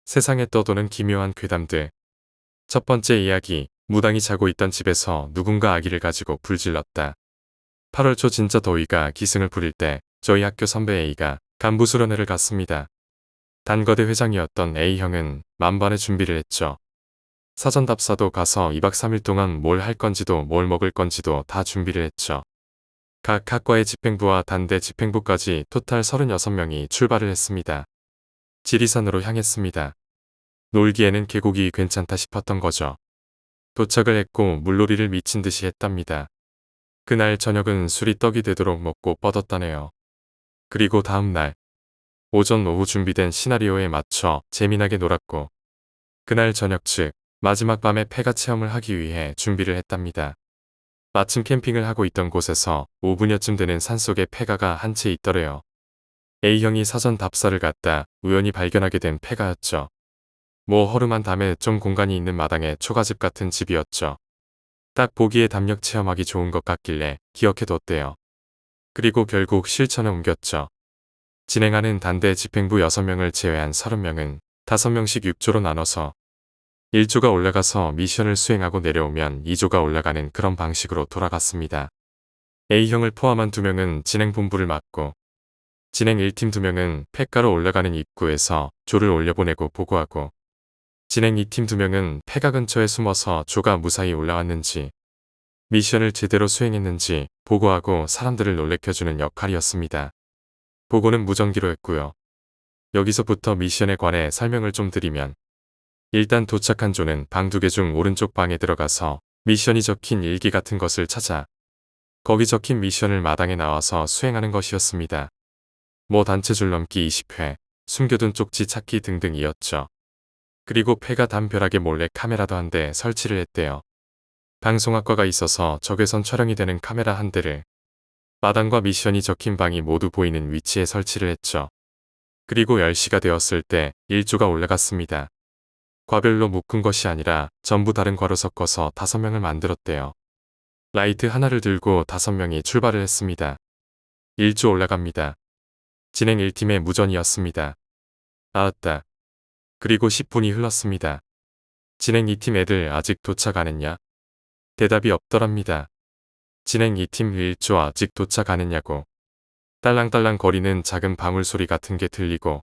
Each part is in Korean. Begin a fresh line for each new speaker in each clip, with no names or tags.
세상에 떠도는 기묘한 괴담들. 첫 번째 이야기, 무당이 자고 있던 집에서 누군가 아기를 가지고 불질렀다. 8월 초 진짜 더위가 기승을 부릴 때 저희 학교 선배 A가 간부 수련회를 갔습니다. 단거대 회장이었던 A형은 만반의 준비를 했죠. 사전 답사도 가서 2박 3일 동안 뭘 할 건지도 뭘 먹을 건지도 다 준비를 했죠. 각 학과의 집행부와 단대 집행부까지 토탈 36명이 출발을 했습니다. 지리산으로 향했습니다. 놀기에는 계곡이 괜찮다 싶었던 거죠. 도착을 했고 물놀이를 미친 듯이 했답니다. 그날 저녁은 술이 떡이 되도록 먹고 뻗었다네요. 그리고 다음날 오전 오후 준비된 시나리오에 맞춰 재미나게 놀았고, 그날 저녁 즉 마지막 밤에 폐가 체험을 하기 위해 준비를 했답니다. 마침 캠핑을 하고 있던 곳에서 5분여쯤 되는 산속에 폐가가 한 채 있더래요. A형이 사전 답사를 갔다 우연히 발견하게 된 폐가였죠. 뭐 허름한 담에 좀 공간이 있는 마당의 초가집 같은 집이었죠. 딱 보기에 담력 체험하기 좋은 것 같길래 기억해뒀대요. 그리고 결국 실천에 옮겼죠. 진행하는 단대 집행부 6명을 제외한 30명은 5명씩 6조로 나눠서 1조가 올라가서 미션을 수행하고 내려오면 2조가 올라가는 그런 방식으로 돌아갔습니다. A형을 포함한 2명은 진행본부를 맡고, 진행 1팀 2명은 폐가로 올라가는 입구에서 조를 올려보내고 보고하고, 진행 2팀 2명은 폐가 근처에 숨어서 조가 무사히 올라왔는지 미션을 제대로 수행했는지 보고하고 사람들을 놀래켜주는 역할이었습니다. 보고는 무전기로 했고요. 여기서부터 미션에 관해 설명을 좀 드리면, 일단 도착한 조는 방 2개 중 오른쪽 방에 들어가서 미션이 적힌 일기 같은 것을 찾아 거기 적힌 미션을 마당에 나와서 수행하는 것이었습니다. 뭐 단체 줄넘기 20회, 숨겨둔 쪽지 찾기 등등이었죠. 그리고 폐가 담벼락에 몰래 카메라도 한 대 설치를 했대요. 방송학과가 있어서 적외선 촬영이 되는 카메라 한 대를 마당과 미션이 적힌 방이 모두 보이는 위치에 설치를 했죠. 그리고 10시가 되었을 때 1조가 올라갔습니다. 과별로 묶은 것이 아니라 전부 다른 과로 섞어서 5명을 만들었대요. 라이트 하나를 들고 5명이 출발을 했습니다. 1조 올라갑니다. 진행 1팀의 무전이었습니다. 아았다. 그리고 10분이 흘렀습니다. 진행 2팀 애들 아직 도착 안 했냐? 대답이 없더랍니다. 진행 2팀 1조 아직 도착 안 했냐고. 딸랑딸랑 거리는 작은 방울 소리 같은 게 들리고,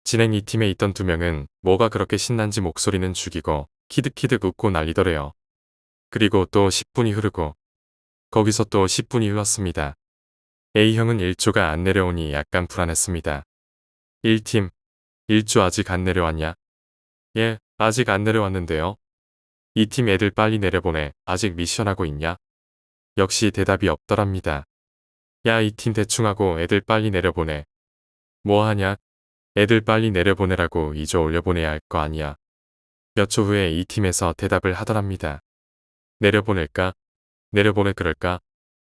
진행 2팀에 있던 2명은 뭐가 그렇게 신난지 목소리는 죽이고 키득키득 웃고 난리더래요. 그리고 또 10분이 흐르고, 거기서 또 10분이 흘렀습니다. A형은 1조가 안 내려오니 약간 불안했습니다. 1팀, 1조 아직 안 내려왔냐? 예, 아직 안 내려왔는데요. 2팀 애들 빨리 내려보내. 아직 미션하고 있냐? 역시 대답이 없더랍니다. 야, 2팀 대충하고 애들 빨리 내려보내. 뭐 하냐? 애들 빨리 내려보내라고 2조 올려보내야 할 거 아니야. 몇 초 후에 2팀에서 대답을 하더랍니다. 내려보낼까? 내려보내 그럴까?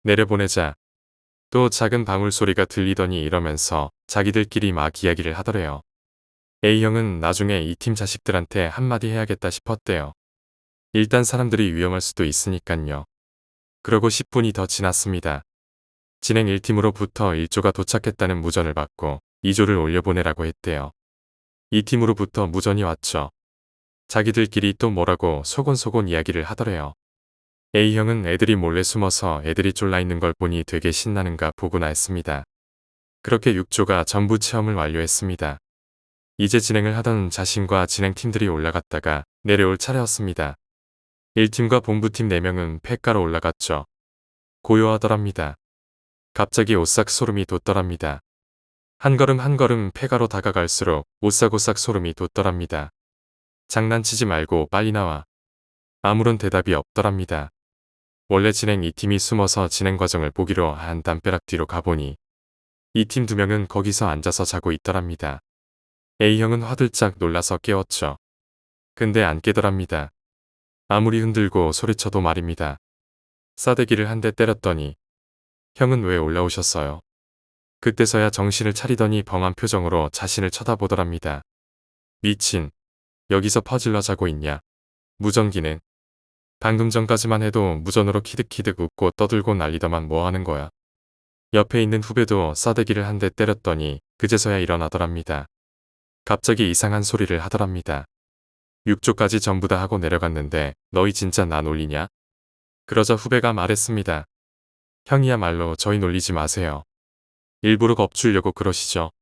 내려보내자. 또 작은 방울 소리가 들리더니 이러면서 자기들끼리 막 이야기를 하더래요. A형은 나중에 2팀 자식들한테 한마디 해야겠다 싶었대요. 일단 사람들이 위험할 수도 있으니깐요. 그러고 10분이 더 지났습니다. 진행 1팀으로부터 1조가 도착했다는 무전을 받고 2조를 올려보내라고 했대요. 2팀으로부터 무전이 왔죠. 자기들끼리 또 뭐라고 소곤소곤 이야기를 하더래요. A형은 애들이 몰래 숨어서 애들이 쫄라있는 걸 보니 되게 신나는가 보구나 했습니다. 그렇게 6조가 전부 체험을 완료했습니다. 이제 진행을 하던 자신과 진행팀들이 올라갔다가 내려올 차례였습니다. 1팀과 본부팀 4명은 폐가로 올라갔죠. 고요하더랍니다. 갑자기 오싹 소름이 돋더랍니다. 한 걸음 한 걸음 폐가로 다가갈수록 오싹오싹 소름이 돋더랍니다. 장난치지 말고 빨리 나와. 아무런 대답이 없더랍니다. 원래 진행 2팀이 숨어서 진행 과정을 보기로 한 담벼락 뒤로 가보니 2팀 2명은 거기서 앉아서 자고 있더랍니다. A형은 화들짝 놀라서 깨웠죠. 근데 안 깨더랍니다. 아무리 흔들고 소리쳐도 말입니다. 싸대기를 한 대 때렸더니 형은 왜 올라오셨어요? 그때서야 정신을 차리더니 벙한 표정으로 자신을 쳐다보더랍니다. 미친. 여기서 퍼질러 자고 있냐? 무전기는? 방금 전까지만 해도 무전으로 키득키득 웃고 떠들고 난리더만 뭐 하는 거야? 옆에 있는 후배도 싸대기를 한 대 때렸더니 그제서야 일어나더랍니다. 갑자기 이상한 소리를 하더랍니다. 육조까지 전부 다 하고 내려갔는데 너희 진짜 나 놀리냐? 그러자 후배가 말했습니다. 형이야말로 저희 놀리지 마세요. 일부러 겁주려고 그러시죠.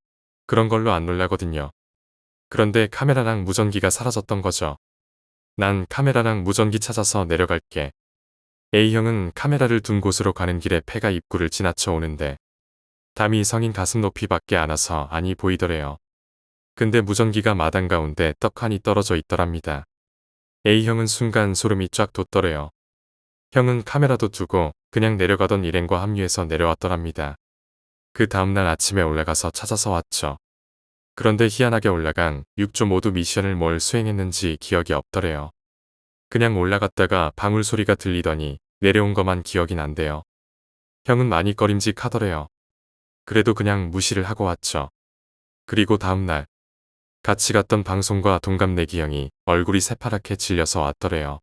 그런 걸로 안 놀라거든요. 그런데 카메라랑 무전기가 사라졌던 거죠. 난 카메라랑 무전기 찾아서 내려갈게. A형은 카메라를 둔 곳으로 가는 길에 폐가 입구를 지나쳐 오는데 담이 성인 가슴 높이밖에 안 와서 안이 보이더래요. 근데 무전기가 마당 가운데 떡하니 떨어져 있더랍니다. A형은 순간 소름이 쫙 돋더래요. 형은 카메라도 두고 그냥 내려가던 일행과 합류해서 내려왔더랍니다. 그 다음날 아침에 올라가서 찾아서 왔죠. 그런데 희한하게 올라간 6조 모두 미션을 뭘 수행했는지 기억이 없더래요. 그냥 올라갔다가 방울 소리가 들리더니 내려온 것만 기억이 난대요. 형은 많이 꺼림직하더래요. 그래도 그냥 무시를 하고 왔죠. 그리고 다음날 같이 갔던 방송과 동갑내기 형이 얼굴이 새파랗게 질려서 왔더래요.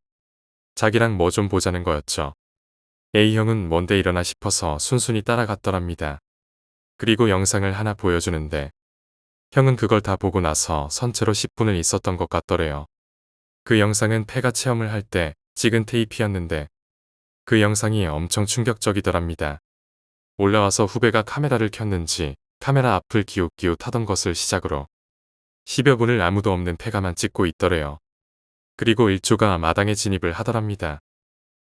자기랑 뭐 좀 보자는 거였죠. A형은 뭔데 일어나 싶어서 순순히 따라갔더랍니다. 그리고 영상을 하나 보여주는데 형은 그걸 다 보고 나서 선체로 10분을 있었던 것 같더래요. 그 영상은 폐가 체험을 할 때 찍은 테이프였는데 그 영상이 엄청 충격적이더랍니다. 올라와서 후배가 카메라를 켰는지 카메라 앞을 기웃기웃 하던 것을 시작으로 10여 분을 아무도 없는 폐가만 찍고 있더래요. 그리고 1조가 마당에 진입을 하더랍니다.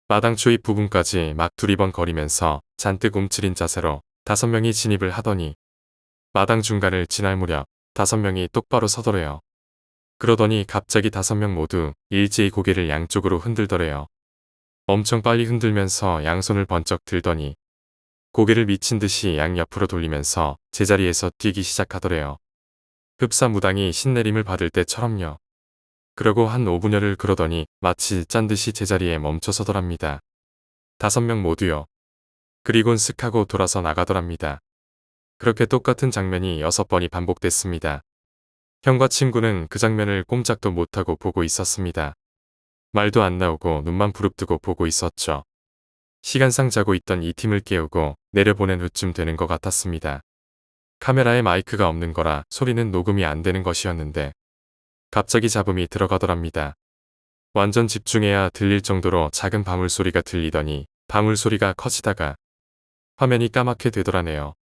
마당 초입 부분까지 막 두리번거리면서 잔뜩 움츠린 자세로 5명이 진입을 하더니 마당 중간을 지날 무렵 5명이 똑바로 서더래요. 그러더니 갑자기 5명 모두 일제히 고개를 양쪽으로 흔들더래요. 엄청 빨리 흔들면서 양손을 번쩍 들더니 고개를 미친 듯이 양옆으로 돌리면서 제자리에서 뛰기 시작하더래요. 흡사 무당이 신내림을 받을 때처럼요. 그러고 한 5분여를 그러더니 마치 짠 듯이 제자리에 멈춰서더랍니다. 5명 모두요. 그리곤 쓱 하고 돌아서 나가더랍니다. 그렇게 똑같은 장면이 6번이 반복됐습니다. 형과 친구는 그 장면을 꼼짝도 못하고 보고 있었습니다. 말도 안 나오고 눈만 부릅뜨고 보고 있었죠. 시간상 자고 있던 이 팀을 깨우고 내려보낸 후쯤 되는 것 같았습니다. 카메라에 마이크가 없는 거라 소리는 녹음이 안 되는 것이었는데 갑자기 잡음이 들어가더랍니다. 완전 집중해야 들릴 정도로 작은 방울 소리가 들리더니 방울 소리가 커지다가 화면이 까맣게 되더라네요.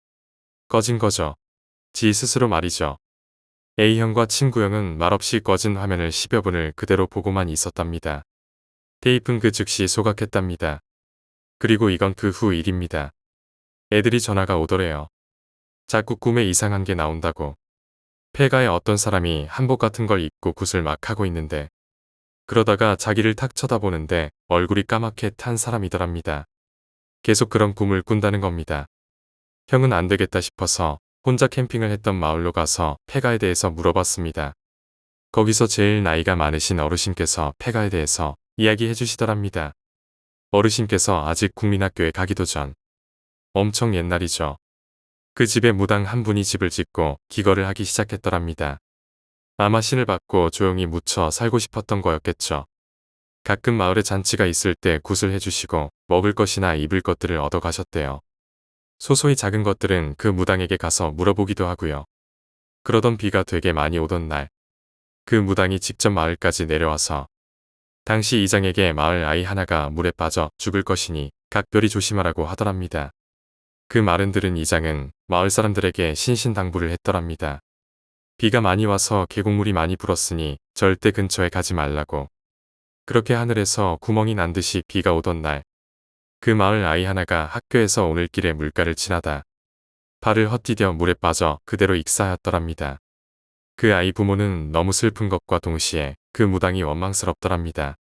꺼진 거죠. 지 스스로 말이죠. A형과 친구형은 말없이 꺼진 화면을 10여 분을 그대로 보고만 있었답니다. 테이프는 그 즉시 소각했답니다. 그리고 이건 그 후 일입니다. 애들이 전화가 오더래요. 자꾸 꿈에 이상한 게 나온다고. 폐가에 어떤 사람이 한복 같은 걸 입고 굿을 막 하고 있는데 그러다가 자기를 탁 쳐다보는데 얼굴이 까맣게 탄 사람이더랍니다. 계속 그런 꿈을 꾼다는 겁니다. 형은 안 되겠다 싶어서 혼자 캠핑을 했던 마을로 가서 폐가에 대해서 물어봤습니다. 거기서 제일 나이가 많으신 어르신께서 폐가에 대해서 이야기해 주시더랍니다. 어르신께서 아직 국민학교에 가기도 전 엄청 옛날이죠. 그 집에 무당 한 분이 집을 짓고 기거를 하기 시작했더랍니다. 아마 신을 받고 조용히 묻혀 살고 싶었던 거였겠죠. 가끔 마을에 잔치가 있을 때 굿을 해주시고 먹을 것이나 입을 것들을 얻어 가셨대요. 소소히 작은 것들은 그 무당에게 가서 물어보기도 하고요. 그러던 비가 되게 많이 오던 날, 그 무당이 직접 마을까지 내려와서 당시 이장에게 마을 아이 하나가 물에 빠져 죽을 것이니 각별히 조심하라고 하더랍니다. 그 말은 들은 이장은 마을 사람들에게 신신당부를 했더랍니다. 비가 많이 와서 계곡물이 많이 불었으니 절대 근처에 가지 말라고. 그렇게 하늘에서 구멍이 난 듯이 비가 오던 날, 그 마을 아이 하나가 학교에서 오늘 길에 물가를 지나다 발을 헛디뎌 물에 빠져 그대로 익사하였더랍니다. 그 아이 부모는 너무 슬픈 것과 동시에 그 무당이 원망스럽더랍니다.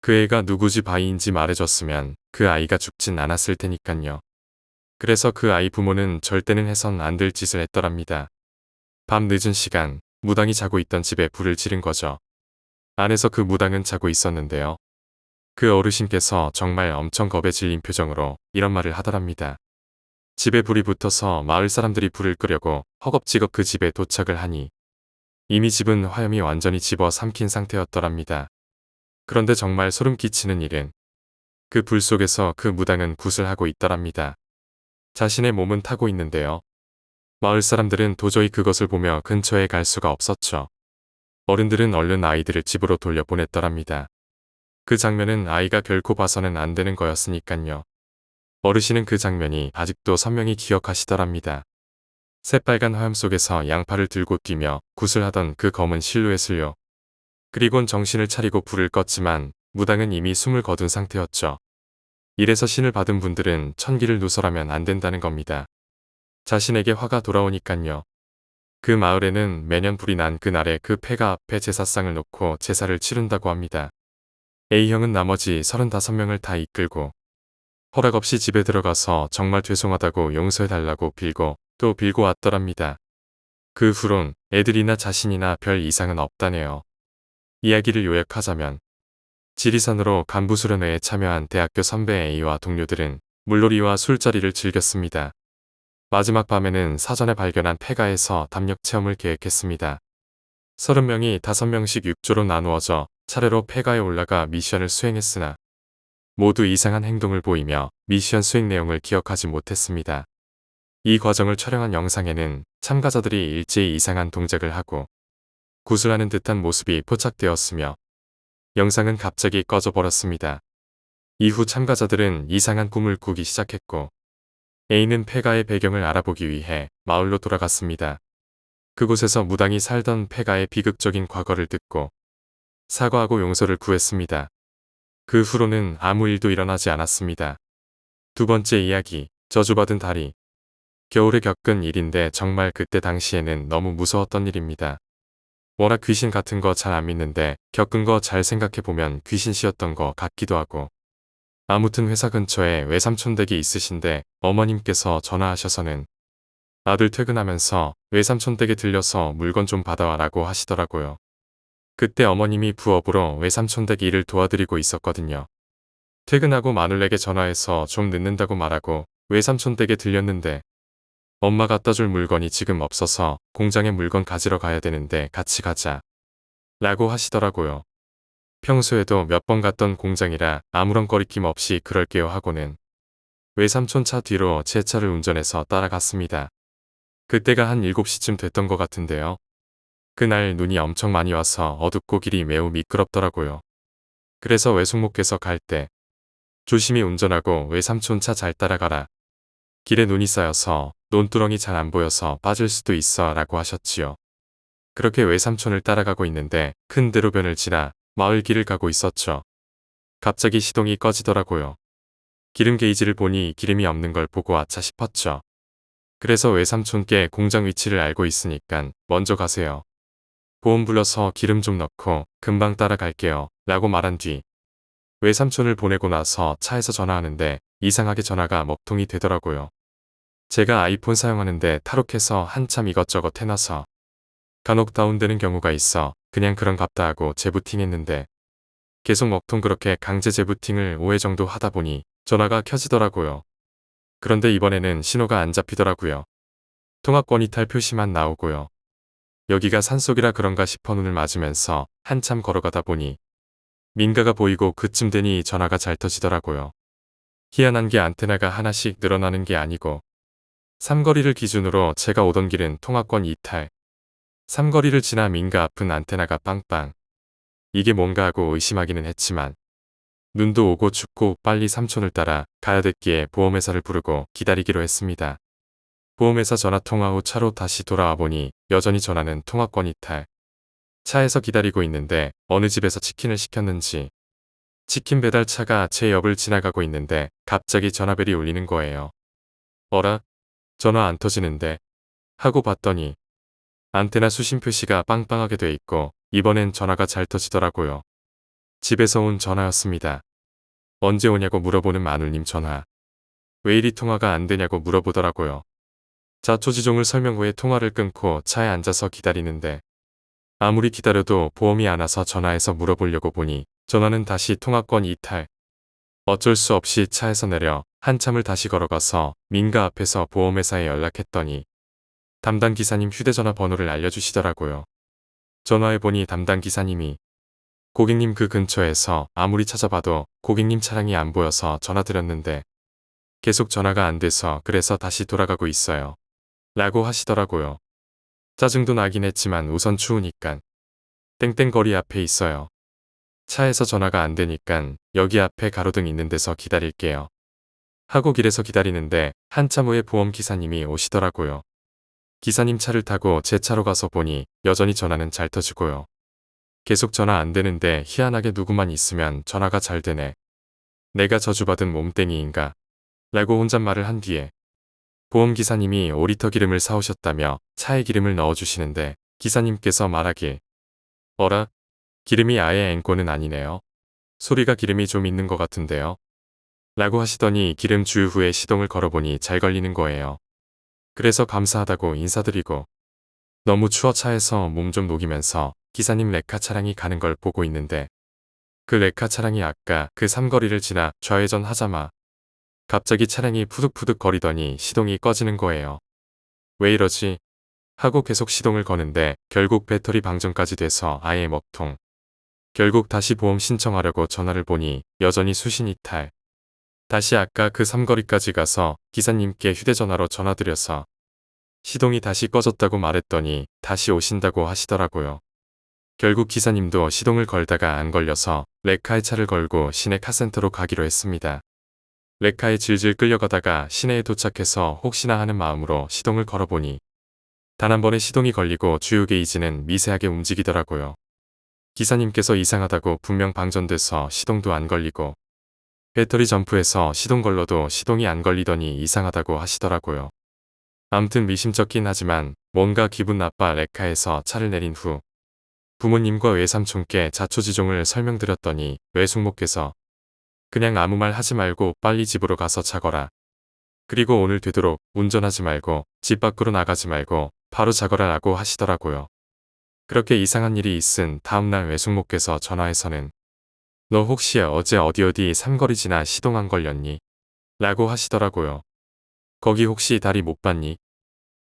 그 애가 누구 집 아이인지 말해줬으면 그 아이가 죽진 않았을 테니깐요. 그래서 그 아이 부모는 절대는 해선 안 될 짓을 했더랍니다. 밤 늦은 시간 무당이 자고 있던 집에 불을 지른 거죠. 안에서 그 무당은 자고 있었는데요. 그 어르신께서 정말 엄청 겁에 질린 표정으로 이런 말을 하더랍니다. 집에 불이 붙어서 마을 사람들이 불을 끄려고 허겁지겁 그 집에 도착을 하니 이미 집은 화염이 완전히 집어삼킨 상태였더랍니다. 그런데 정말 소름 끼치는 일은 그 불 속에서 그 무당은 굿을 하고 있더랍니다. 자신의 몸은 타고 있는데요. 마을 사람들은 도저히 그것을 보며 근처에 갈 수가 없었죠. 어른들은 얼른 아이들을 집으로 돌려보냈더랍니다. 그 장면은 아이가 결코 봐서는 안 되는 거였으니깐요. 어르신은 그 장면이 아직도 선명히 기억하시더랍니다. 새빨간 화염 속에서 양팔을 들고 뛰며 구슬하던 그 검은 실루엣을요. 그리곤 정신을 차리고 불을 껐지만 무당은 이미 숨을 거둔 상태였죠. 이래서 신을 받은 분들은 천기를 누설하면 안 된다는 겁니다. 자신에게 화가 돌아오니깐요. 그 마을에는 매년 불이 난 그날에 그 폐가 앞에 제사상을 놓고 제사를 치른다고 합니다. A형은 나머지 35명을 다 이끌고 허락 없이 집에 들어가서 정말 죄송하다고 용서해달라고 빌고 또 빌고 왔더랍니다. 그 후론 애들이나 자신이나 별 이상은 없다네요. 이야기를 요약하자면 지리산으로 간부수련회에 참여한 대학교 선배 A와 동료들은 물놀이와 술자리를 즐겼습니다. 마지막 밤에는 사전에 발견한 폐가에서 담력 체험을 계획했습니다. 30명이 5명씩 6조로 나누어져 차례로 폐가에 올라가 미션을 수행했으나 모두 이상한 행동을 보이며 미션 수행 내용을 기억하지 못했습니다. 이 과정을 촬영한 영상에는 참가자들이 일제히 이상한 동작을 하고 구슬하는 듯한 모습이 포착되었으며 영상은 갑자기 꺼져버렸습니다. 이후 참가자들은 이상한 꿈을 꾸기 시작했고 A는 폐가의 배경을 알아보기 위해 마을로 돌아갔습니다. 그곳에서 무당이 살던 폐가의 비극적인 과거를 듣고 사과하고 용서를 구했습니다. 그 후로는 아무 일도 일어나지 않았습니다. 두 번째 이야기, 저주받은 다리. 겨울에 겪은 일인데 정말 그때 당시에는 너무 무서웠던 일입니다. 워낙 귀신 같은 거 잘 안 믿는데 겪은 거 잘 생각해보면 귀신씨였던 거 같기도 하고. 아무튼 회사 근처에 외삼촌 댁이 있으신데 어머님께서 전화하셔서는 아들 퇴근하면서 외삼촌 댁에 들려서 물건 좀 받아와라고 하시더라고요. 그때 어머님이 부업으로 외삼촌 댁 일을 도와드리고 있었거든요. 퇴근하고 마눌에게 전화해서 좀 늦는다고 말하고 외삼촌 댁에 들렸는데 엄마 갖다 줄 물건이 지금 없어서 공장에 물건 가지러 가야 되는데 같이 가자 라고 하시더라고요. 평소에도 몇 번 갔던 공장이라 아무런 거리낌 없이 그럴게요 하고는 외삼촌 차 뒤로 제 차를 운전해서 따라갔습니다. 그때가 한 7시쯤 됐던 것 같은데요. 그날 눈이 엄청 많이 와서 어둡고 길이 매우 미끄럽더라고요. 그래서 외숙모께서 갈 때 조심히 운전하고 외삼촌 차 잘 따라가라. 길에 눈이 쌓여서 논두렁이 잘 안 보여서 빠질 수도 있어 라고 하셨지요. 그렇게 외삼촌을 따라가고 있는데 큰 대로변을 지나 마을 길을 가고 있었죠. 갑자기 시동이 꺼지더라고요. 기름 게이지를 보니 기름이 없는 걸 보고 아차 싶었죠. 그래서 외삼촌께 공장 위치를 알고 있으니까 먼저 가세요. 보험 불러서 기름 좀 넣고 금방 따라갈게요 라고 말한 뒤 외삼촌을 보내고 나서 차에서 전화하는데 이상하게 전화가 먹통이 되더라고요. 제가 아이폰 사용하는데 탈옥해서 한참 이것저것 해놔서 간혹 다운되는 경우가 있어 그냥 그런갑다 하고 재부팅했는데 계속 먹통 그렇게 강제 재부팅을 5회 정도 하다 보니 전화가 켜지더라고요. 그런데 이번에는 신호가 안 잡히더라고요. 통화권 이탈 표시만 나오고요. 여기가 산속이라 그런가 싶어 눈을 맞으면서 한참 걸어가다 보니 민가가 보이고 그쯤 되니 전화가 잘 터지더라고요. 희한한 게 안테나가 하나씩 늘어나는 게 아니고 삼거리를 기준으로 제가 오던 길은 통화권 이탈. 삼거리를 지나 민가 앞은 안테나가 빵빵. 이게 뭔가 하고 의심하기는 했지만 눈도 오고 춥고 빨리 삼촌을 따라 가야 됐기에 보험회사를 부르고 기다리기로 했습니다. 보험회사 전화통화 후 차로 다시 돌아와 보니 여전히 전화는 통화권 이탈. 차에서 기다리고 있는데 어느 집에서 치킨을 시켰는지 치킨 배달차가 제 옆을 지나가고 있는데 갑자기 전화벨이 울리는 거예요. 어라? 전화 안 터지는데? 하고 봤더니 안테나 수신 표시가 빵빵하게 돼 있고 이번엔 전화가 잘 터지더라고요. 집에서 온 전화였습니다. 언제 오냐고 물어보는 마눌님 전화. 왜 이리 통화가 안 되냐고 물어보더라고요. 자초지종을 설명 후에 통화를 끊고 차에 앉아서 기다리는데 아무리 기다려도 보험이 안 와서 전화해서 물어보려고 보니 전화는 다시 통화권 이탈. 어쩔 수 없이 차에서 내려 한참을 다시 걸어가서 민가 앞에서 보험회사에 연락했더니 담당 기사님 휴대전화 번호를 알려주시더라고요. 전화해보니 담당 기사님이 고객님 그 근처에서 아무리 찾아봐도 고객님 차량이 안 보여서 전화드렸는데 계속 전화가 안 돼서 그래서 다시 돌아가고 있어요. 라고 하시더라고요. 짜증도 나긴 했지만 우선 추우니깐 땡땡거리 앞에 있어요. 차에서 전화가 안 되니깐 여기 앞에 가로등 있는 데서 기다릴게요. 하고 길에서 기다리는데 한참 후에 보험 기사님이 오시더라고요. 기사님 차를 타고 제 차로 가서 보니 여전히 전화는 잘 터지고요. 계속 전화 안 되는데 희한하게 누구만 있으면 전화가 잘 되네. 내가 저주받은 몸땡이인가? 라고 혼잣말을 한 뒤에 보험 기사님이 5리터 기름을 사오셨다며 차에 기름을 넣어주시는데 기사님께서 말하길 어라? 기름이 아예 앵꼬는 아니네요. 소리가 기름이 좀 있는 것 같은데요. 라고 하시더니 기름 주유 후에 시동을 걸어보니 잘 걸리는 거예요. 그래서 감사하다고 인사드리고 너무 추워 차에서 몸 좀 녹이면서 기사님 레카 차량이 가는 걸 보고 있는데 그 레카 차량이 아까 그 삼거리를 지나 좌회전 하자마 갑자기 차량이 푸득푸득 거리더니 시동이 꺼지는 거예요. 왜 이러지? 하고 계속 시동을 거는데 결국 배터리 방전까지 돼서 아예 먹통. 결국 다시 보험 신청하려고 전화를 보니 여전히 수신 이탈. 다시 아까 그 삼거리까지 가서 기사님께 휴대전화로 전화드려서 시동이 다시 꺼졌다고 말했더니 다시 오신다고 하시더라고요. 결국 기사님도 시동을 걸다가 안 걸려서 레카에 차를 걸고 시내 카센터로 가기로 했습니다. 레카에 질질 끌려가다가 시내에 도착해서 혹시나 하는 마음으로 시동을 걸어보니 단 한 번에 시동이 걸리고 주유 게이지는 미세하게 움직이더라고요. 기사님께서 이상하다고 분명 방전돼서 시동도 안 걸리고 배터리 점프해서 시동 걸러도 시동이 안 걸리더니 이상하다고 하시더라고요. 암튼 미심쩍긴 하지만 뭔가 기분 나빠 레카에서 차를 내린 후 부모님과 외삼촌께 자초지종을 설명드렸더니 외숙모께서 그냥 아무 말 하지 말고 빨리 집으로 가서 자거라. 그리고 오늘 되도록 운전하지 말고 집 밖으로 나가지 말고 바로 자거라 라고 하시더라고요. 그렇게 이상한 일이 있은 다음날 외숙모께서 전화해서는 너 혹시 어제 어디 삼거리 지나 시동 안 걸렸니? 라고 하시더라고요. 거기 혹시 다리 못 봤니?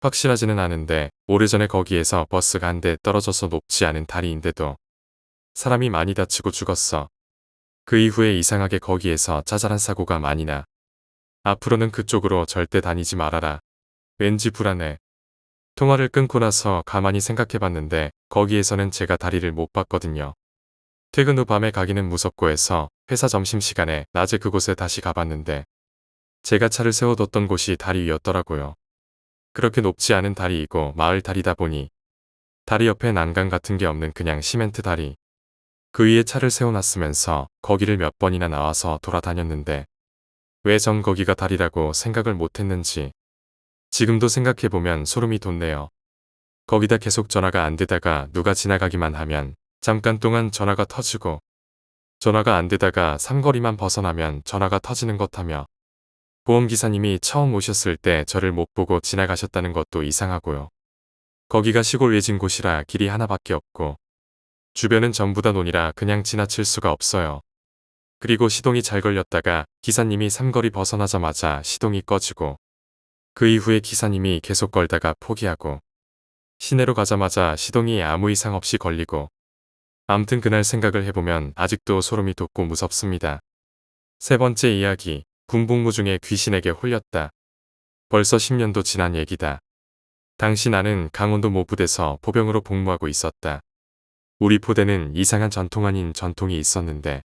확실하지는 않은데 오래전에 거기에서 버스가 한 대 떨어져서 높지 않은 다리인데도 사람이 많이 다치고 죽었어. 그 이후에 이상하게 거기에서 자잘한 사고가 많이 나. 앞으로는 그쪽으로 절대 다니지 말아라. 왠지 불안해. 통화를 끊고 나서 가만히 생각해봤는데 거기에서는 제가 다리를 못 봤거든요. 퇴근 후 밤에 가기는 무섭고 해서 회사 점심시간에 낮에 그곳에 다시 가봤는데 제가 차를 세워뒀던 곳이 다리 위였더라고요. 그렇게 높지 않은 다리이고 마을 다리다 보니 다리 옆에 난간 같은 게 없는 그냥 시멘트 다리. 그 위에 차를 세워놨으면서 거기를 몇 번이나 나와서 돌아다녔는데 왜 전 거기가 다리라고 생각을 못했는지 지금도 생각해보면 소름이 돋네요. 거기다 계속 전화가 안 되다가 누가 지나가기만 하면 잠깐 동안 전화가 터지고 전화가 안 되다가 삼거리만 벗어나면 전화가 터지는 것하며 보험기사님이 처음 오셨을 때 저를 못 보고 지나가셨다는 것도 이상하고요. 거기가 시골 외진 곳이라 길이 하나밖에 없고 주변은 전부 다 논이라 그냥 지나칠 수가 없어요. 그리고 시동이 잘 걸렸다가 기사님이 삼거리 벗어나자마자 시동이 꺼지고 그 이후에 기사님이 계속 걸다가 포기하고 시내로 가자마자 시동이 아무 이상 없이 걸리고 암튼 그날 생각을 해보면 아직도 소름이 돋고 무섭습니다. 세 번째 이야기, 군복무 중에 귀신에게 홀렸다. 벌써 10년도 지난 얘기다. 당시 나는 강원도 모부대에서 포병으로 복무하고 있었다. 우리 포대는 이상한 전통 아닌 전통이 있었는데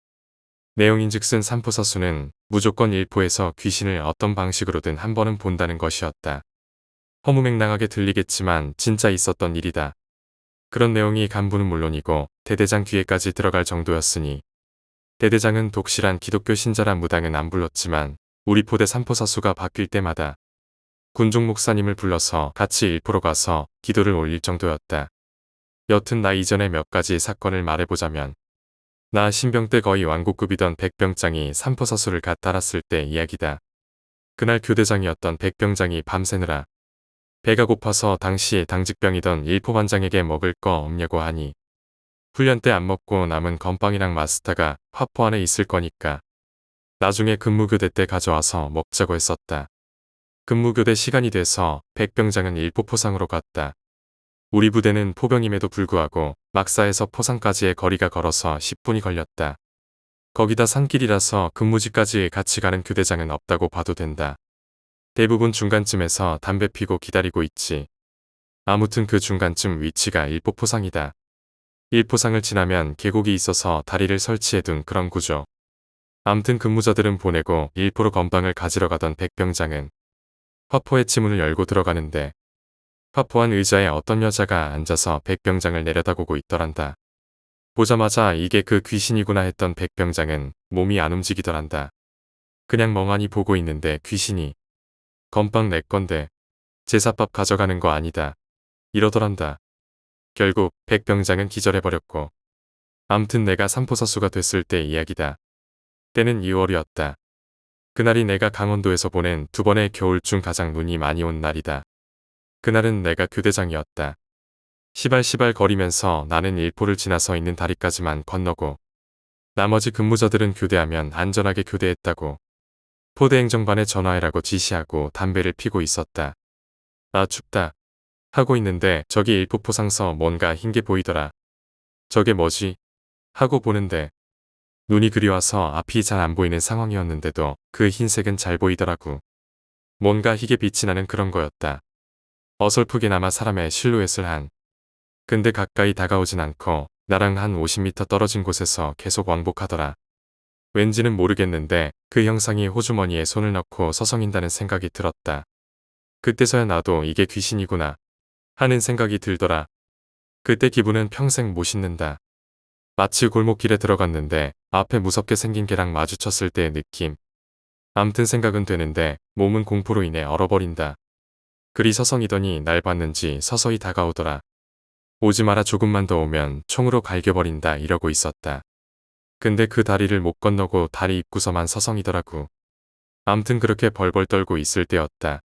내용인즉슨 삼포사수는 무조건 일포에서 귀신을 어떤 방식으로든 한 번은 본다는 것이었다. 허무맹랑하게 들리겠지만 진짜 있었던 일이다. 그런 내용이 간부는 물론이고 대대장 귀에까지 들어갈 정도였으니 대대장은 독실한 기독교 신자란 무당은 안 불렀지만 우리 포대 삼포사수가 바뀔 때마다 군종 목사님을 불러서 같이 일포로 가서 기도를 올릴 정도였다. 여튼 나 이전에 몇 가지 사건을 말해보자면 나 신병 때 거의 완고급이던 백병장이 삼포사수를 갓 달았을 때 이야기다. 그날 교대장이었던 백병장이 밤새느라 배가 고파서 당시 당직병이던 일포반장에게 먹을 거 없냐고 하니 훈련 때 안 먹고 남은 건빵이랑 마스타가 화포 안에 있을 거니까 나중에 근무교대 때 가져와서 먹자고 했었다. 근무교대 시간이 돼서 백병장은 일포 포상으로 갔다. 우리 부대는 포병임에도 불구하고 막사에서 포상까지의 거리가 걸어서 10분이 걸렸다. 거기다 산길이라서 근무지까지 같이 가는 교대장은 없다고 봐도 된다. 대부분 중간쯤에서 담배 피고 기다리고 있지. 아무튼 그 중간쯤 위치가 일포포상이다. 일포상을 지나면 계곡이 있어서 다리를 설치해둔 그런 구조. 암튼 근무자들은 보내고 일포로 건방을 가지러 가던 백병장은 화포의 치문을 열고 들어가는데 화포한 의자에 어떤 여자가 앉아서 백병장을 내려다보고 있더란다. 보자마자 이게 그 귀신이구나 했던 백병장은 몸이 안 움직이더란다. 그냥 멍하니 보고 있는데 귀신이 건빵 내 건데 제사밥 가져가는 거 아니다. 이러더란다. 결국 백병장은 기절해버렸고 암튼 내가 삼포사수가 됐을 때 이야기다. 때는 2월이었다. 그날이 내가 강원도에서 보낸 두 번의 겨울 중 가장 눈이 많이 온 날이다. 그날은 내가 교대장이었다. 시발시발 거리면서 나는 일포를 지나서 있는 다리까지만 건너고 나머지 근무자들은 교대하면 안전하게 교대했다고 포대행정반에 전화해라고 지시하고 담배를 피고 있었다. 아 춥다 하고 있는데 저기 일포포상서 뭔가 흰 게 보이더라. 저게 뭐지? 하고 보는데 눈이 그리워서 앞이 잘 안 보이는 상황이었는데도 그 흰색은 잘 보이더라고. 뭔가 희게 빛이 나는 그런 거였다. 어설프게나마 사람의 실루엣을 한. 근데 가까이 다가오진 않고 나랑 한 50m 떨어진 곳에서 계속 왕복하더라. 왠지는 모르겠는데 그 형상이 호주머니에 손을 넣고 서성인다는 생각이 들었다. 그때서야 나도 이게 귀신이구나 하는 생각이 들더라. 그때 기분은 평생 못 잊는다. 마치 골목길에 들어갔는데 앞에 무섭게 생긴 개랑 마주쳤을 때의 느낌. 암튼 생각은 되는데 몸은 공포로 인해 얼어버린다. 그리 서성이더니 날 봤는지 서서히 다가오더라. 오지 마라 조금만 더 오면 총으로 갈겨버린다 이러고 있었다. 근데 그 다리를 못 건너고 다리 입구서만 서성이더라고. 암튼 그렇게 벌벌 떨고 있을 때였다.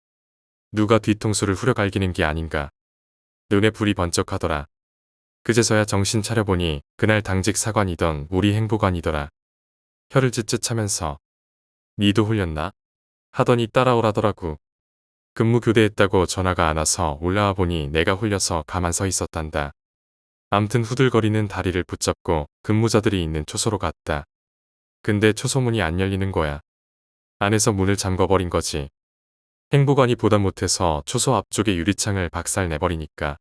누가 뒤통수를 후려갈기는 게 아닌가. 눈에 불이 번쩍하더라. 그제서야 정신 차려보니 그날 당직 사관이던 우리 행보관이더라. 혀를 쯧쯧하면서 니도 홀렸나? 하더니 따라오라더라고. 근무 교대했다고 전화가 안 와서 올라와 보니 내가 홀려서 가만 서 있었단다. 암튼 후들거리는 다리를 붙잡고 근무자들이 있는 초소로 갔다. 근데 초소문이 안 열리는 거야. 안에서 문을 잠궈버린 거지. 행보관이 보다 못해서 초소 앞쪽에 유리창을 박살내버리니까.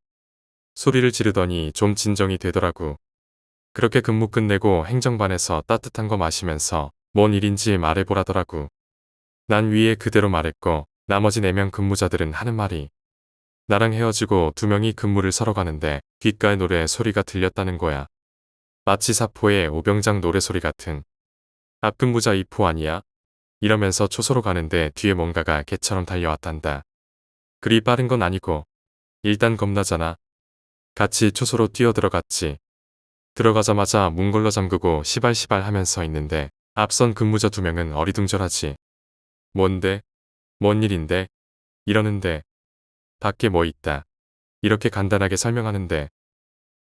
소리를 지르더니 좀 진정이 되더라고. 그렇게 근무 끝내고 행정반에서 따뜻한 거 마시면서 뭔 일인지 말해보라더라고. 난 위에 그대로 말했고 나머지 4명 근무자들은 하는 말이 나랑 헤어지고 2명이 근무를 서러 가는데 귓가에 노래 소리가 들렸다는 거야. 마치 사포의 오병장 노래소리 같은. 앞근무자 이포 아니야? 이러면서 초소로 가는데 뒤에 뭔가가 개처럼 달려왔단다. 그리 빠른 건 아니고 일단 겁나잖아. 같이 초소로 뛰어들어갔지. 들어가자마자 문 걸러 잠그고 시발시발 하면서 있는데 앞선 근무자 2명은 어리둥절하지. 뭔데? 뭔 일인데? 이러는데 밖에 뭐 있다. 이렇게 간단하게 설명하는데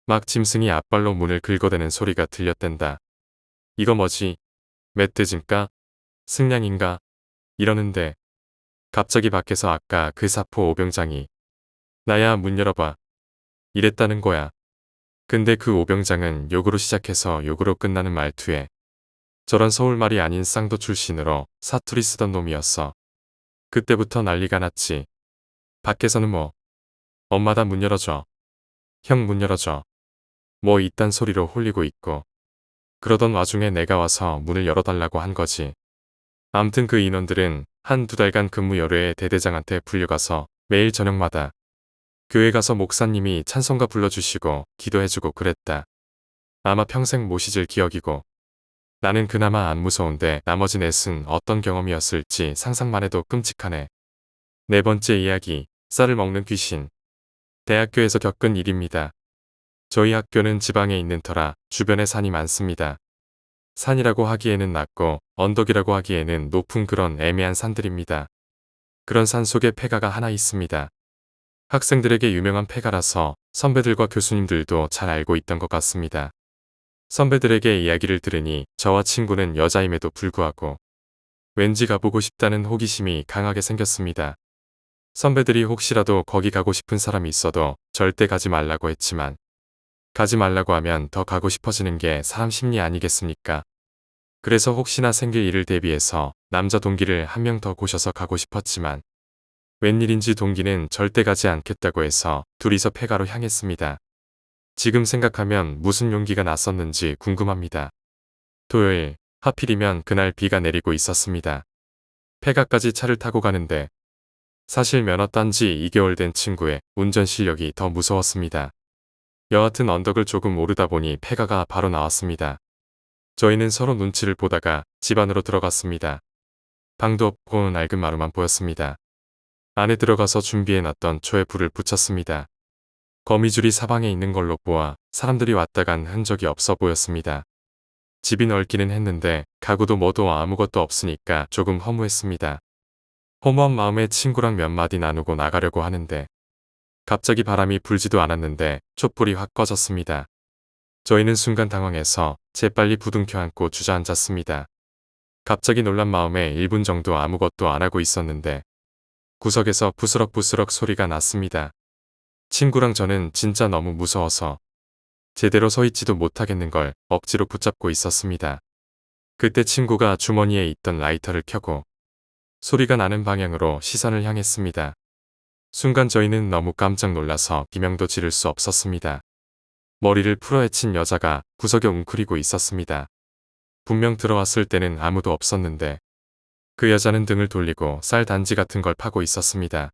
막 짐승이 앞발로 문을 긁어대는 소리가 들렸댄다. 이거 뭐지? 멧돼지인가? 승냥인가? 이러는데 갑자기 밖에서 아까 그 사포 오병장이 나야 문 열어봐. 이랬다는 거야. 근데 그 오병장은 욕으로 시작해서 욕으로 끝나는 말투에 저런 서울말이 아닌 쌍도 출신으로 사투리 쓰던 놈이었어. 그때부터 난리가 났지. 밖에서는 뭐 엄마다 문 열어줘. 형 문 열어줘. 뭐 이딴 소리로 홀리고 있고 그러던 와중에 내가 와서 문을 열어달라고 한 거지. 암튼 그 인원들은 한 2달간 근무 열흘에 대대장한테 불려가서 매일 저녁마다 교회 가서 목사님이 찬송가 불러주시고 기도해주고 그랬다. 아마 평생 못 잊을 기억이고 나는 그나마 안 무서운데 나머지 넷은 어떤 경험이었을지 상상만 해도 끔찍하네. 4번째 이야기, 쌀을 먹는 귀신. 대학교에서 겪은 일입니다. 저희 학교는 지방에 있는 터라 주변에 산이 많습니다. 산이라고 하기에는 낮고 언덕이라고 하기에는 높은 그런 애매한 산들입니다. 그런 산 속에 폐가가 하나 있습니다. 학생들에게 유명한 폐가라서 선배들과 교수님들도 잘 알고 있던 것 같습니다. 선배들에게 이야기를 들으니 저와 친구는 여자임에도 불구하고 왠지 가보고 싶다는 호기심이 강하게 생겼습니다. 선배들이 혹시라도 거기 가고 싶은 사람이 있어도 절대 가지 말라고 했지만 가지 말라고 하면 더 가고 싶어지는 게 사람 심리 아니겠습니까? 그래서 혹시나 생길 일을 대비해서 남자 동기를 한 명 더 고셔서 가고 싶었지만 웬일인지 동기는 절대 가지 않겠다고 해서 둘이서 폐가로 향했습니다. 지금 생각하면 무슨 용기가 났었는지 궁금합니다. 토요일, 하필이면 그날 비가 내리고 있었습니다. 폐가까지 차를 타고 가는데 사실 면허 딴 지 2개월 된 친구의 운전 실력이 더 무서웠습니다. 여하튼 언덕을 조금 오르다 보니 폐가가 바로 나왔습니다. 저희는 서로 눈치를 보다가 집 안으로 들어갔습니다. 방도 없고 낡은 마루만 보였습니다. 안에 들어가서 준비해놨던 초에 불을 붙였습니다. 거미줄이 사방에 있는 걸로 보아 사람들이 왔다 간 흔적이 없어 보였습니다. 집이 넓기는 했는데 가구도 뭐도 아무것도 없으니까 조금 허무했습니다. 허무한 마음에 친구랑 몇 마디 나누고 나가려고 하는데 갑자기 바람이 불지도 않았는데 촛불이 확 꺼졌습니다. 저희는 순간 당황해서 재빨리 부둥켜 안고 주저앉았습니다. 갑자기 놀란 마음에 1분 정도 아무것도 안 하고 있었는데 구석에서 부스럭부스럭 소리가 났습니다. 친구랑 저는 진짜 너무 무서워서 제대로 서 있지도 못하겠는 걸 억지로 붙잡고 있었습니다. 그때 친구가 주머니에 있던 라이터를 켜고 소리가 나는 방향으로 시선을 향했습니다. 순간 저희는 너무 깜짝 놀라서 비명도 지를 수 없었습니다. 머리를 풀어헤친 여자가 구석에 웅크리고 있었습니다. 분명 들어왔을 때는 아무도 없었는데 그 여자는 등을 돌리고 쌀 단지 같은 걸 파고 있었습니다.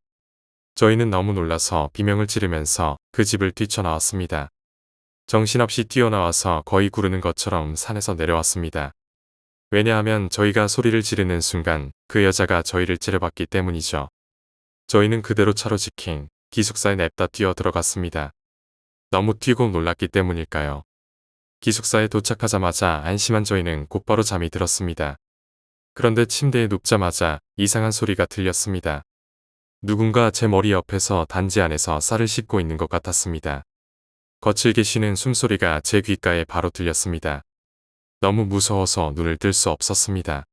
저희는 너무 놀라서 비명을 지르면서 그 집을 뛰쳐나왔습니다. 정신없이 뛰어나와서 거의 구르는 것처럼 산에서 내려왔습니다. 왜냐하면 저희가 소리를 지르는 순간 그 여자가 저희를 째려봤기 때문이죠. 저희는 그대로 차로 지킨 기숙사에 냅다 뛰어 들어갔습니다. 너무 뛰고 놀랐기 때문일까요? 기숙사에 도착하자마자 안심한 저희는 곧바로 잠이 들었습니다. 그런데 침대에 눕자마자 이상한 소리가 들렸습니다. 누군가 제 머리 옆에서 단지 안에서 쌀을 씻고 있는 것 같았습니다. 거칠게 쉬는 숨소리가 제 귓가에 바로 들렸습니다. 너무 무서워서 눈을 뜰 수 없었습니다.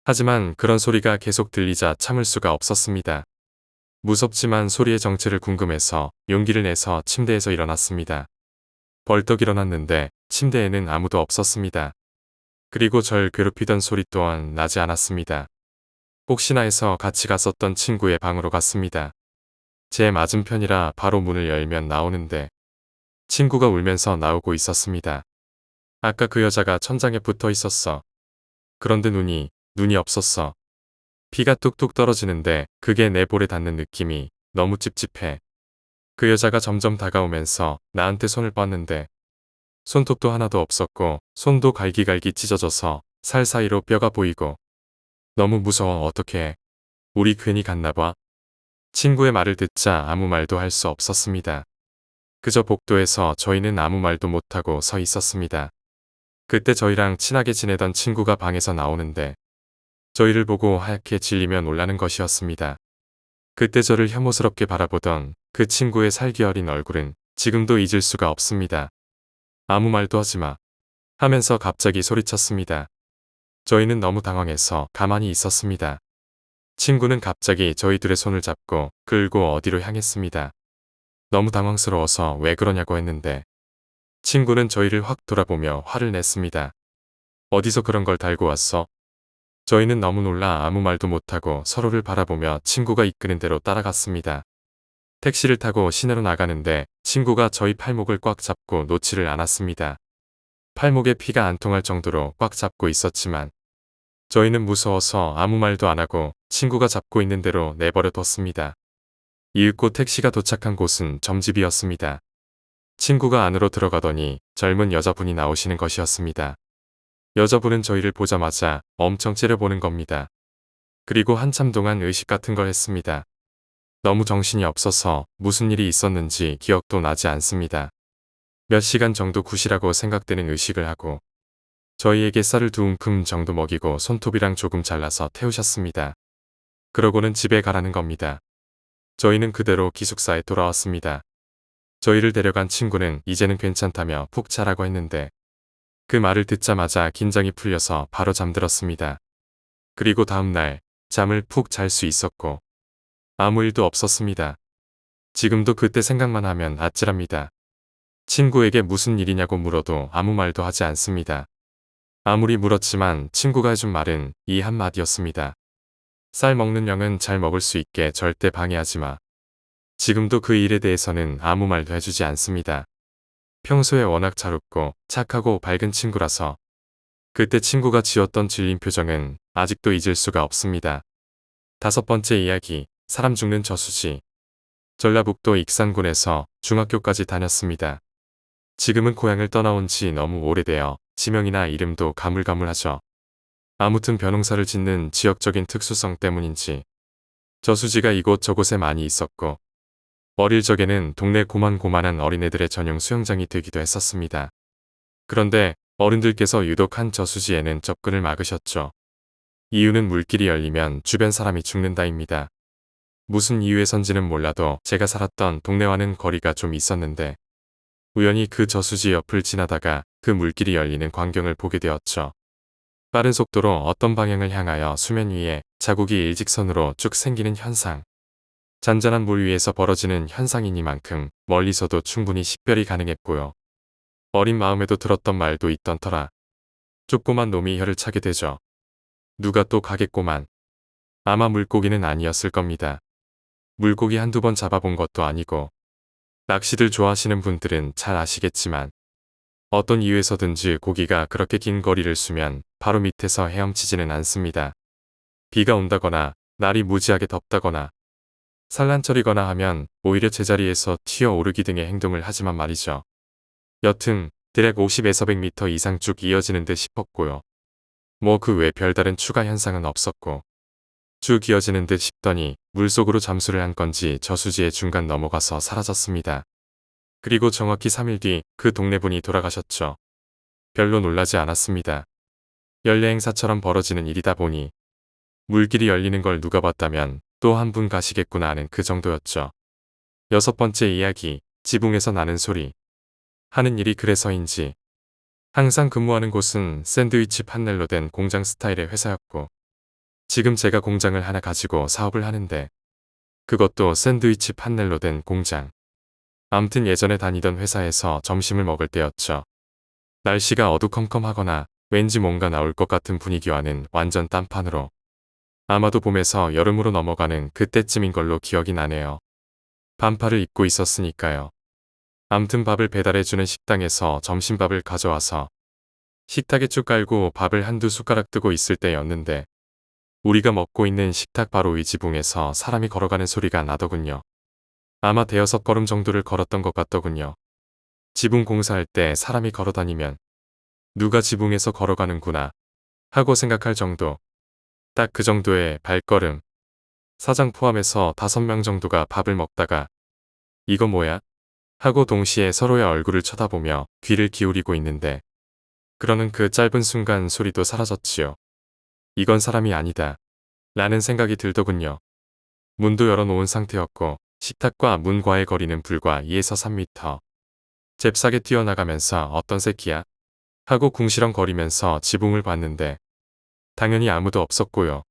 하지만 그런 소리가 계속 들리자 참을 수가 없었습니다. 무섭지만 소리의 정체를 궁금해서 용기를 내서 침대에서 일어났습니다. 벌떡 일어났는데 침대에는 아무도 없었습니다. 그리고 절 괴롭히던 소리 또한 나지 않았습니다. 혹시나 해서 같이 갔었던 친구의 방으로 갔습니다. 제 맞은편이라 바로 문을 열면 나오는데 친구가 울면서 나오고 있었습니다. 아까 그 여자가 천장에 붙어 있었어. 그런데 눈이 없었어. 비가 뚝뚝 떨어지는데 그게 내 볼에 닿는 느낌이 너무 찝찝해. 그 여자가 점점 다가오면서 나한테 손을 뻗는데 손톱도 하나도 없었고 손도 갈기갈기 찢어져서 살 사이로 뼈가 보이고 너무 무서워. 어떡해. 우리 괜히 갔나 봐. 친구의 말을 듣자 아무 말도 할 수 없었습니다. 그저 복도에서 저희는 아무 말도 못하고 서 있었습니다. 그때 저희랑 친하게 지내던 친구가 방에서 나오는데 저희를 보고 하얗게 질리며 놀라는 것이었습니다. 그때 저를 혐오스럽게 바라보던 그 친구의 살기 어린 얼굴은 지금도 잊을 수가 없습니다. 아무 말도 하지 마 하면서 갑자기 소리쳤습니다. 저희는 너무 당황해서 가만히 있었습니다. 친구는 갑자기 저희 둘의 손을 잡고 끌고 어디로 향했습니다. 너무 당황스러워서 왜 그러냐고 했는데 친구는 저희를 확 돌아보며 화를 냈습니다. 어디서 그런 걸 달고 왔어? 저희는 너무 놀라 아무 말도 못하고 서로를 바라보며 친구가 이끄는 대로 따라갔습니다. 택시를 타고 시내로 나가는데 친구가 저희 팔목을 꽉 잡고 놓지를 않았습니다. 팔목에 피가 안 통할 정도로 꽉 잡고 있었지만 저희는 무서워서 아무 말도 안 하고 친구가 잡고 있는 대로 내버려 뒀습니다. 이윽고 택시가 도착한 곳은 점집이었습니다. 친구가 안으로 들어가더니 젊은 여자분이 나오시는 것이었습니다. 여자분은 저희를 보자마자 엄청 째려보는 겁니다. 그리고 한참 동안 의식 같은 걸 했습니다. 너무 정신이 없어서 무슨 일이 있었는지 기억도 나지 않습니다. 몇 시간 정도 굿이라고 생각되는 의식을 하고 저희에게 쌀을 2움큼 정도 먹이고 손톱이랑 조금 잘라서 태우셨습니다. 그러고는 집에 가라는 겁니다. 저희는 그대로 기숙사에 돌아왔습니다. 저희를 데려간 친구는 이제는 괜찮다며 푹 자라고 했는데 그 말을 듣자마자 긴장이 풀려서 바로 잠들었습니다. 그리고 다음날 잠을 푹 잘 수 있었고 아무 일도 없었습니다. 지금도 그때 생각만 하면 아찔합니다. 친구에게 무슨 일이냐고 물어도 아무 말도 하지 않습니다. 아무리 물었지만 친구가 해준 말은 이 한마디였습니다. 쌀 먹는 양은 잘 먹을 수 있게 절대 방해하지 마. 지금도 그 일에 대해서는 아무 말도 해주지 않습니다. 평소에 워낙 잘 웃고 착하고 밝은 친구라서 그때 친구가 지었던 질린 표정은 아직도 잊을 수가 없습니다. 5번째 이야기, 사람 죽는 저수지. 전라북도 익산군에서 중학교까지 다녔습니다. 지금은 고향을 떠나온 지 너무 오래되어 지명이나 이름도 가물가물하죠. 아무튼 벼농사를 짓는 지역적인 특수성 때문인지 저수지가 이곳저곳에 많이 있었고 어릴 적에는 동네 고만고만한 어린애들의 전용 수영장이 되기도 했었습니다. 그런데 어른들께서 유독 한 저수지에는 접근을 막으셨죠. 이유는 물길이 열리면 주변 사람이 죽는다입니다. 무슨 이유에선지는 몰라도 제가 살았던 동네와는 거리가 좀 있었는데 우연히 그 저수지 옆을 지나다가 그 물길이 열리는 광경을 보게 되었죠. 빠른 속도로 어떤 방향을 향하여 수면 위에 자국이 일직선으로 쭉 생기는 현상. 잔잔한 물 위에서 벌어지는 현상이니만큼 멀리서도 충분히 식별이 가능했고요. 어린 마음에도 들었던 말도 있던 터라 조그만 놈이 혀를 차게 되죠. 누가 또 가겠고만. 아마 물고기는 아니었을 겁니다. 물고기 한두 번 잡아본 것도 아니고 낚시들 좋아하시는 분들은 잘 아시겠지만 어떤 이유에서든지 고기가 그렇게 긴 거리를 수면 바로 밑에서 헤엄치지는 않습니다. 비가 온다거나 날이 무지하게 덥다거나 산란철이거나 하면 오히려 제자리에서 튀어오르기 등의 행동을 하지만 말이죠. 여튼 대략 50에서 100m 이상 쭉 이어지는 듯 싶었고요. 뭐 그 외 별다른 추가 현상은 없었고 쭉 이어지는 듯 싶더니 물속으로 잠수를 한 건지 저수지의 중간 넘어가서 사라졌습니다. 그리고 정확히 3일 뒤 그 동네 분이 돌아가셨죠. 별로 놀라지 않았습니다. 연례 행사처럼 벌어지는 일이다 보니 물길이 열리는 걸 누가 봤다면 또 한 분 가시겠구나 하는 그 정도였죠. 6번째 이야기, 지붕에서 나는 소리. 하는 일이 그래서인지 항상 근무하는 곳은 샌드위치 판넬로 된 공장 스타일의 회사였고 지금 제가 공장을 하나 가지고 사업을 하는데 그것도 샌드위치 판넬로 된 공장. 암튼 예전에 다니던 회사에서 점심을 먹을 때였죠. 날씨가 어두컴컴하거나 왠지 뭔가 나올 것 같은 분위기와는 완전 딴판으로 아마도 봄에서 여름으로 넘어가는 그때쯤인 걸로 기억이 나네요. 반팔을 입고 있었으니까요. 암튼 밥을 배달해주는 식당에서 점심밥을 가져와서 식탁에 쭉 깔고 밥을 한두 숟가락 뜨고 있을 때였는데 우리가 먹고 있는 식탁 바로 위 지붕에서 사람이 걸어가는 소리가 나더군요. 아마 5걸음 정도를 걸었던 것 같더군요. 지붕 공사할 때 사람이 걸어다니면 누가 지붕에서 걸어가는구나 하고 생각할 정도. 딱 그 정도의 발걸음. 사장 포함해서 5명 정도가 밥을 먹다가 이거 뭐야? 하고 동시에 서로의 얼굴을 쳐다보며 귀를 기울이고 있는데 그러는 그 짧은 순간 소리도 사라졌지요. 이건 사람이 아니다. 라는 생각이 들더군요. 문도 열어놓은 상태였고 식탁과 문과의 거리는 불과 2에서 3m. 잽싸게 뛰어나가면서 어떤 새끼야? 하고 궁시렁거리면서 지붕을 봤는데 당연히 아무도 없었고요.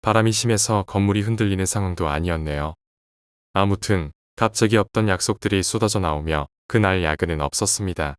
바람이 심해서 건물이 흔들리는 상황도 아니었네요. 아무튼 갑자기 없던 약속들이 쏟아져 나오며 그날 야근은 없었습니다.